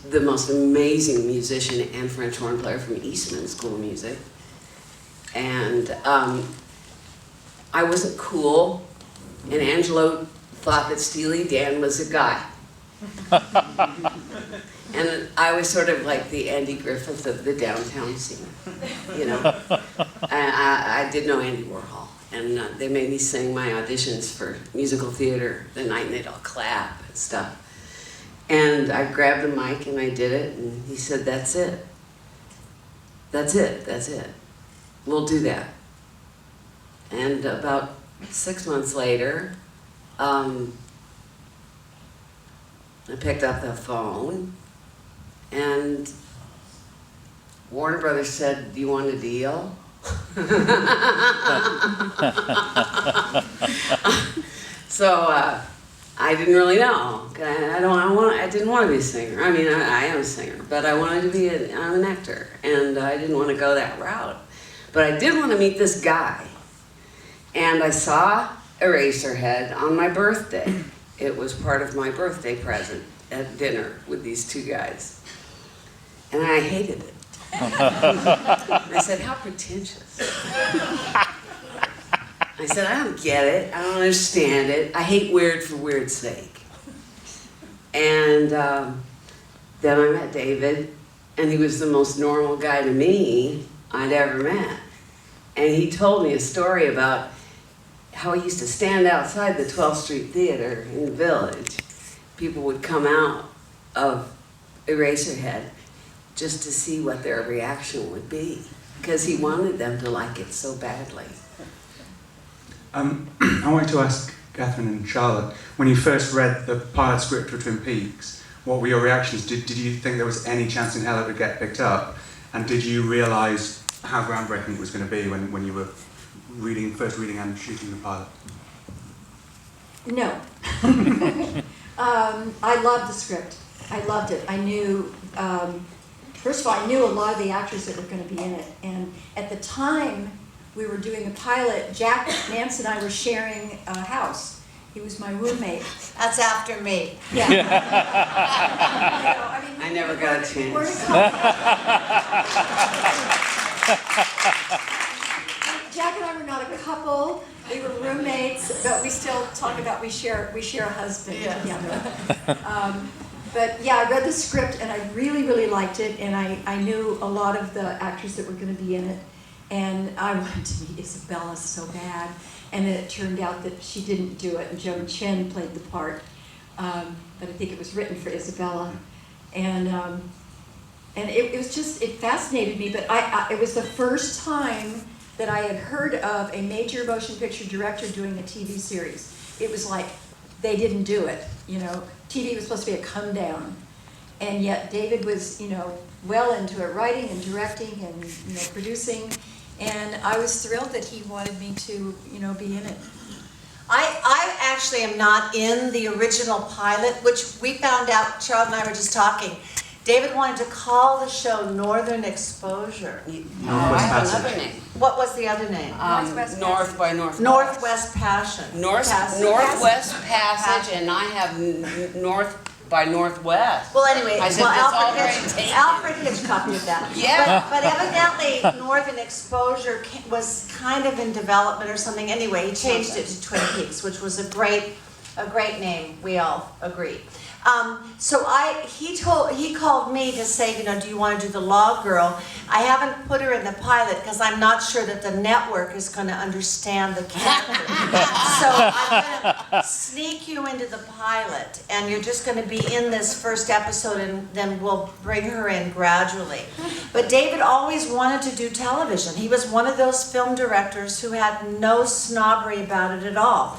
the most amazing musician and French horn player from Eastman School of Music. And I wasn't cool, and Angelo thought that Steely Dan was a guy. And I was sort of like the Andy Griffith of the downtown scene, you know. I did know Andy Warhol, and they made me sing my auditions for musical theater the night, and they'd all clap and stuff. And I grabbed the mic and I did it, and he said, "That's it. That's it, that's it. We'll do that." And about 6 months later, I picked up the phone, and Warner Brothers said, "Do you want a deal?" So I didn't really know. I didn't want to be a singer. I mean, I am a singer, but I wanted to be an actor, and I didn't want to go that route. But I did want to meet this guy, and I saw Eraserhead on my birthday. It was part of my birthday present at dinner with these two guys. And I hated it. I said, "How pretentious." I said, "I don't get it. I don't understand it. I hate weird for weird's sake." And then I met David, and he was the most normal guy to me I'd ever met. And he told me a story about how he used to stand outside the 12th Street Theater in the Village. People would come out of Eraserhead just to see what their reaction would be, because he wanted them to like it so badly. I wanted to ask Catherine and Charlotte, when you first read the pilot script for Twin Peaks, what were your reactions? Did you think there was any chance in hell it would get picked up? And did you realise how groundbreaking it was going to be when you were first reading and shooting the pilot? No. I loved the script. I loved it. I knew, first of all, I knew a lot of the actors that were going to be in it. And at the time we were doing the pilot, Jack Nance and I were sharing a house. He was my roommate. That's after me. Yeah. I never got a chance. Jack and I were not a couple. We were roommates, but we still talk about we share a husband together. But yeah, I read the script and I really, really liked it, and I knew a lot of the actors that were going to be in it, and I wanted to meet Isabella so bad, and then it turned out that she didn't do it, and Joan Chen played the part, but I think it was written for Isabella, and it was just, it fascinated me, but it was the first time that I had heard of a major motion picture director doing a TV series. It was like, they didn't do it, you know. TV was supposed to be a come down, and yet David was, you know, well into it, writing and directing and, you know, producing, and I was thrilled that he wanted me to, you know, be in it. I actually am not in the original pilot, which we found out, Charlotte and I were just talking. David wanted to call the show Northern Exposure. I have another name. What was the other name? Northwest North by Northwest. Northwest Passion. Northwest Passage, and I have North by Northwest. Well, anyway, I said, Alfred Hitchcock did that. Yeah. But evidently, Northern Exposure was kind of in development or something. Anyway, he changed it to Twin Peaks, which was a great name. We all agree. So he called me to say, you know, do you want to do the Law Girl? I haven't put her in the pilot because I'm not sure that the network is going to understand the character. So I'm going to sneak you into the pilot, and you're just going to be in this first episode, and then we'll bring her in gradually. But David always wanted to do television. He was one of those film directors who had no snobbery about it at all.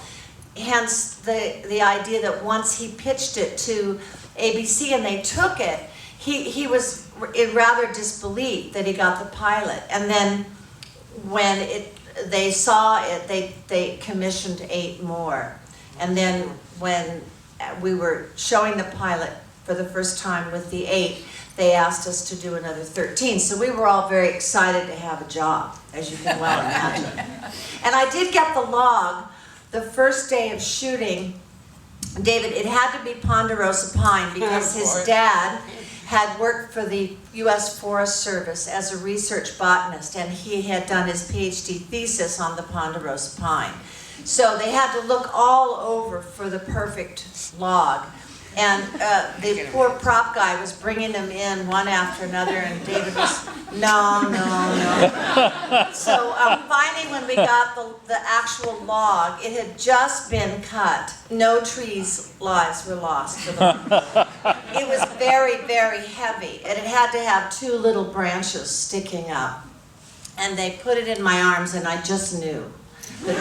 Hence the idea that once he pitched it to ABC and they took it, he was in rather disbelief that he got the pilot. And then when they saw it, they commissioned 8 more. And then when we were showing the pilot for the first time with the 8, they asked us to do another 13. So we were all very excited to have a job, as you can well imagine. And I did get the log. The first day of shooting, David, it had to be Ponderosa Pine because his dad had worked for the U.S. Forest Service as a research botanist, and he had done his PhD thesis on the ponderosa pine. So they had to look all over for the perfect log. And the poor prop guy was bringing them in one after another, and David was, no. So finally, when we got the actual log, it had just been cut. No trees' lives were lost for the It was very, very heavy, and it had to have 2 little branches sticking up. And they put it in my arms, and I just knew that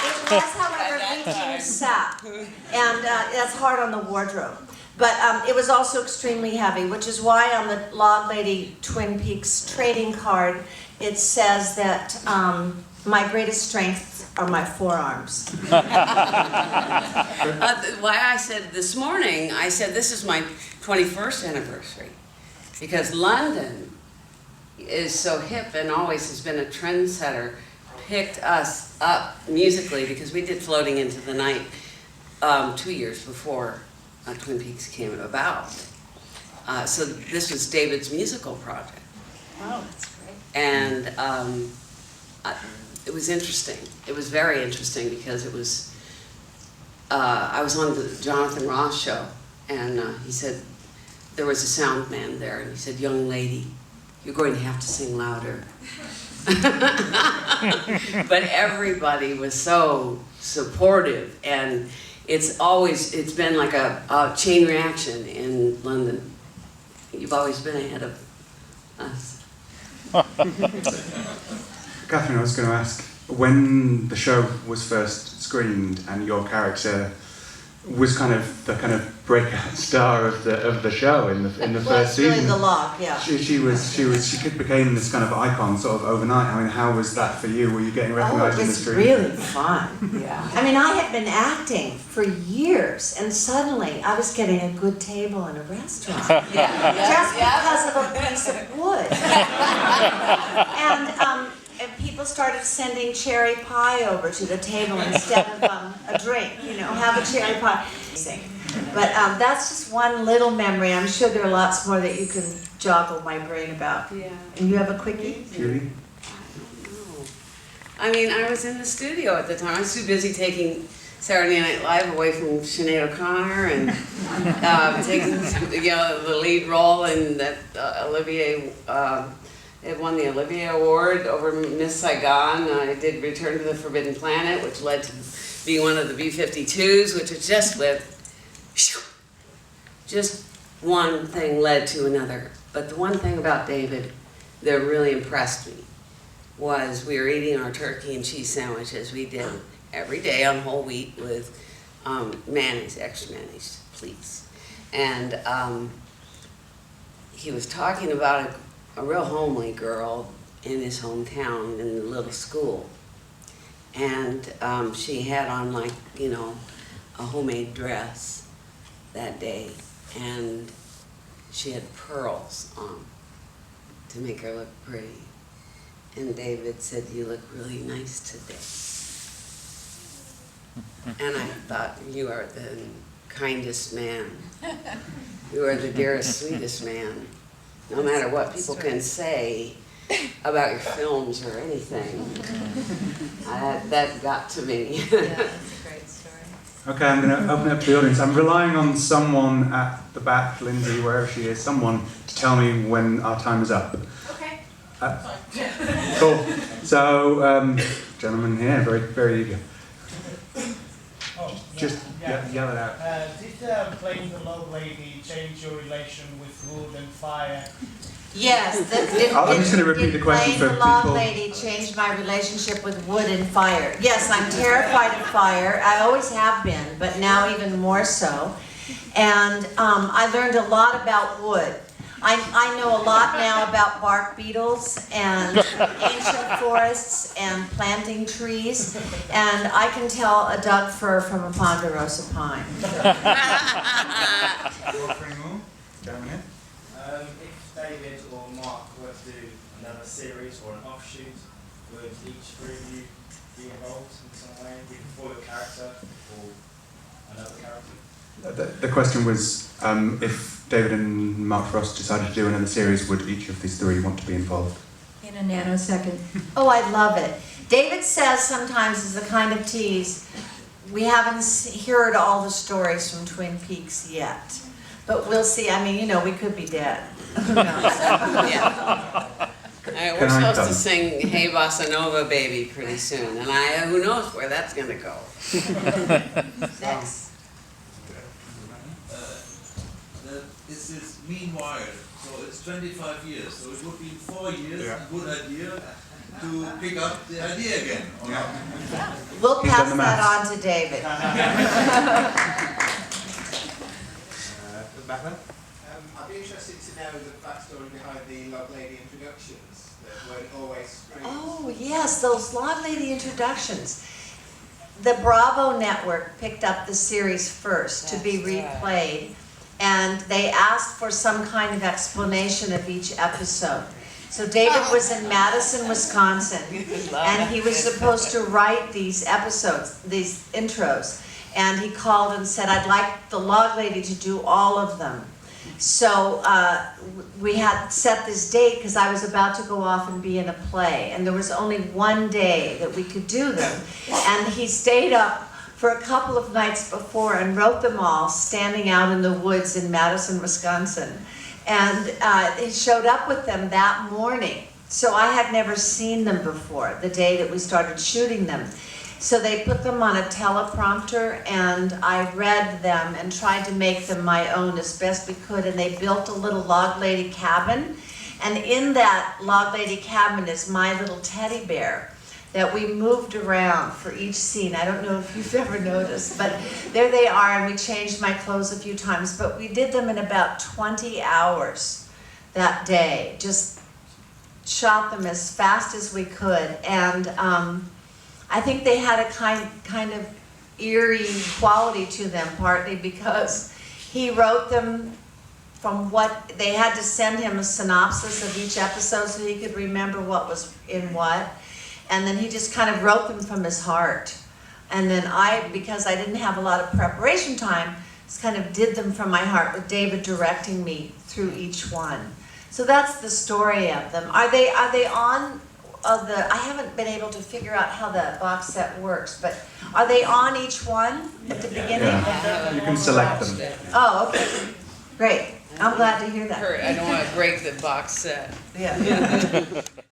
It was, however, reaching sap, and that's hard on the wardrobe. But it was also extremely heavy, which is why on the Log Lady Twin Peaks trading card, it says that my greatest strengths are my forearms. Why I said this morning, I said this is my 21st anniversary, because London is so hip and always has been a trendsetter, picked us up musically, because we did Floating into the Night 2 years before Twin Peaks came about. So this was David's musical project. Oh, that's great. And it was interesting. It was very interesting, because it was, I was on the Jonathan Ross show, and he said, there was a sound man there, and he said, young lady, you're going to have to sing louder. But everybody was so supportive, and it's been like a chain reaction in London. You've always been ahead of us. Catherine, I was going to ask, when the show was first screened and your character was kind of the breakout star of the show in the first season. Really the log, yeah. She became this kind of icon sort of overnight. I mean, how was that for you? Were you getting recognised in the street? It was really fun. Yeah. I mean, I had been acting for years, and suddenly I was getting a good table in a restaurant. Just because of a piece of wood. And people started sending cherry pie over to the table instead of a drink, have a cherry pie. But that's just one little memory. I'm sure there are lots more that you can joggle my brain about. Yeah. And you have a quickie? Julie? I mean, I was in the studio at the time. I was too busy taking Saturday Night Live away from Sinead O'Connor and taking the lead role in that Olivier. It won the Olivier Award over Miss Saigon. I did Return to the Forbidden Planet, which led to being one of the B-52s, which is just one thing led to another. But the one thing about David that really impressed me was we were eating our turkey and cheese sandwiches we did every day on whole wheat with mayonnaise, extra mayonnaise, please. And he was talking about a real homely girl in his hometown in the little school. And she had on a homemade dress that day, and she had pearls on to make her look pretty. And David said, you look really nice today. And I thought, you are the kindest man. You are the dearest, sweetest man. No matter what people can say about your films or anything, that got to me. Yeah, that's a great story. Okay, I'm going to open up to the audience. I'm relying on someone at the back, Lindsay, wherever she is, someone to tell me when our time is up. Okay. Cool. So, gentleman here, very, very eager. Just yell it out. Did playing the Log Lady change your relation with wood and fire? Yes. I'm just going to repeat the question for Playing the Log people. Lady changed my relationship with wood and fire. Yes, I'm terrified of fire. I always have been, but now even more so. And I learned a lot about wood. I know a lot now about bark beetles and ancient forests and planting trees, and I can tell a Doug fir from a ponderosa pine. If David or Mark were to do another series or an offshoot, would each three of you be involved in some way, either for your character or another character? The question was, if David and Mark Frost decided to do another series, would each of these three want to be involved? In a nanosecond. Oh, I love it. David says sometimes as a kind of tease, we haven't heard all the stories from Twin Peaks yet. But we'll see. I mean, you know, we could be dead. Who knows? Yeah. All right, we're supposed to sing Hey Bossa Nova Baby pretty soon, and who knows where that's gonna go. Next. This is meanwhile, so it's 25 years, so it would be 4 years, a good idea to pick up the idea again. Or not? We'll He's pass done the that maths. on to David. Back then? I'd be interested to know the backstory behind the Log Lady introductions that weren't always screens. Oh, yes, those Log Lady introductions. The Bravo network picked up the series first to be replayed, and they asked for some kind of explanation of each episode. So David was in Madison, Wisconsin, and he was supposed to write these episodes, these intros, and he called and said, I'd like the Log Lady to do all of them. So we had set this date because I was about to go off and be in a play, and there was only one day that we could do them. And he stayed up for a couple of nights before and wrote them all standing out in the woods in Madison, Wisconsin. And he showed up with them that morning. So I had never seen them before, the day that we started shooting them. So they put them on a teleprompter, and I read them and tried to make them my own as best we could, and they built a little Log Lady cabin, and in that Log Lady cabin is my little teddy bear that we moved around for each scene. I don't know if you've ever noticed, but there they are, and we changed my clothes a few times, but we did them in about 20 hours that day, just shot them as fast as we could, and I think they had a kind of eerie quality to them, partly because he wrote them from what, they had to send him a synopsis of each episode so he could remember what was in what, and then he just kind of wrote them from his heart. And then because I didn't have a lot of preparation time, just kind of did them from my heart with David directing me through each one. So that's the story of them. Are they on I haven't been able to figure out how the box set works, but are they on each one at the beginning? Yeah. You can select them. Oh, okay. Great. I'm glad to hear that. I don't want to break the box set. Yeah.